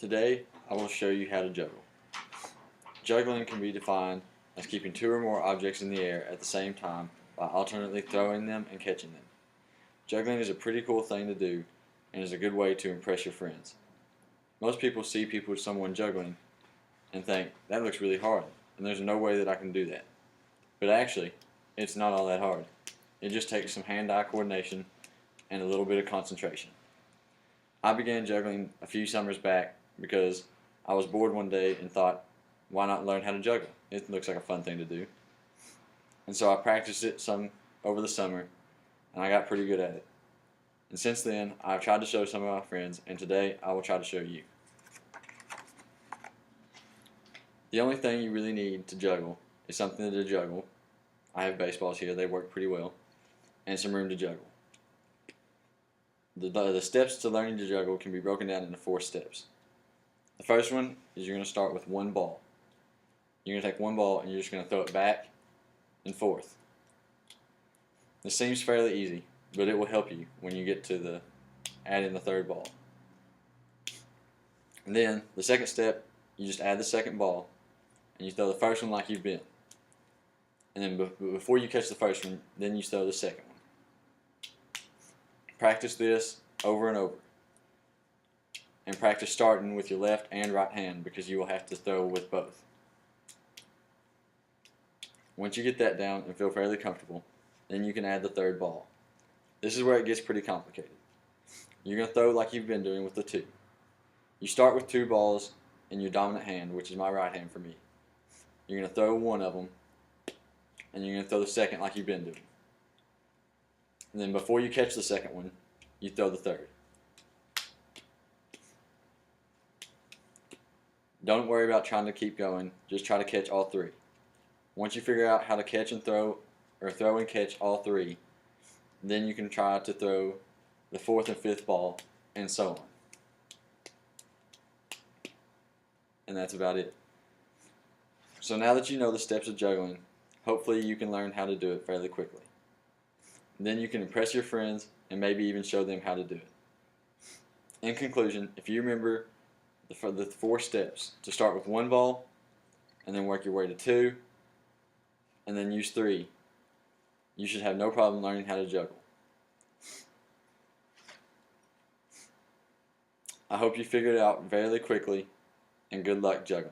Today, I will show you how to juggle. Juggling can be defined as keeping two or more objects in the air at the same time by alternately throwing them and catching them. Juggling is a pretty cool thing to do and is a good way to impress your friends. Most people see someone juggling and think, that looks really hard, and there's no way that I can do that. But actually, it's not all that hard. It just takes some hand-eye coordination and a little bit of concentration. I began juggling a few summers back because I was bored one day and thought, why not learn how to juggle? It looks like a fun thing to do. And so I practiced it some over the summer, and I got pretty good at it. And since then, I've tried to show some of my friends, and today I will try to show you. The only thing you really need to juggle is something to juggle. I have baseballs here, they work pretty well, and some room to juggle. The steps to learning to juggle can be broken down into 4 steps. The first one is you're going to start with one ball. You're going to take one ball and you're just going to throw it back and forth. This seems fairly easy, but it will help you when you get to add in the third ball. And then the second step, you just add the second ball and you throw the first one like you've been. And then before you catch the first one, then you throw the second one. Practice this over and over. And practice starting with your left and right hand because you will have to throw with both. Once you get that down and feel fairly comfortable, then you can add the third ball. This is where it gets pretty complicated. You're going to throw like you've been doing with the 2. You start with 2 balls in your dominant hand, which is my right hand for me. You're going to throw one of them, and you're going to throw the second like you've been doing. And then before you catch the second one, you throw the third. Don't worry about trying to keep going, just try to catch all 3. Once you figure out how to catch and throw, or throw and catch all 3, then you can try to throw the 4th and 5th ball, and so on. And that's about it. So now that you know the steps of juggling, hopefully you can learn how to do it fairly quickly. Then you can impress your friends and maybe even show them how to do it. In conclusion, if you remember the 4 steps, to start with 1 ball, and then work your way to 2, and then use 3, you should have no problem learning how to juggle. I hope you figure it out fairly quickly, and good luck juggling.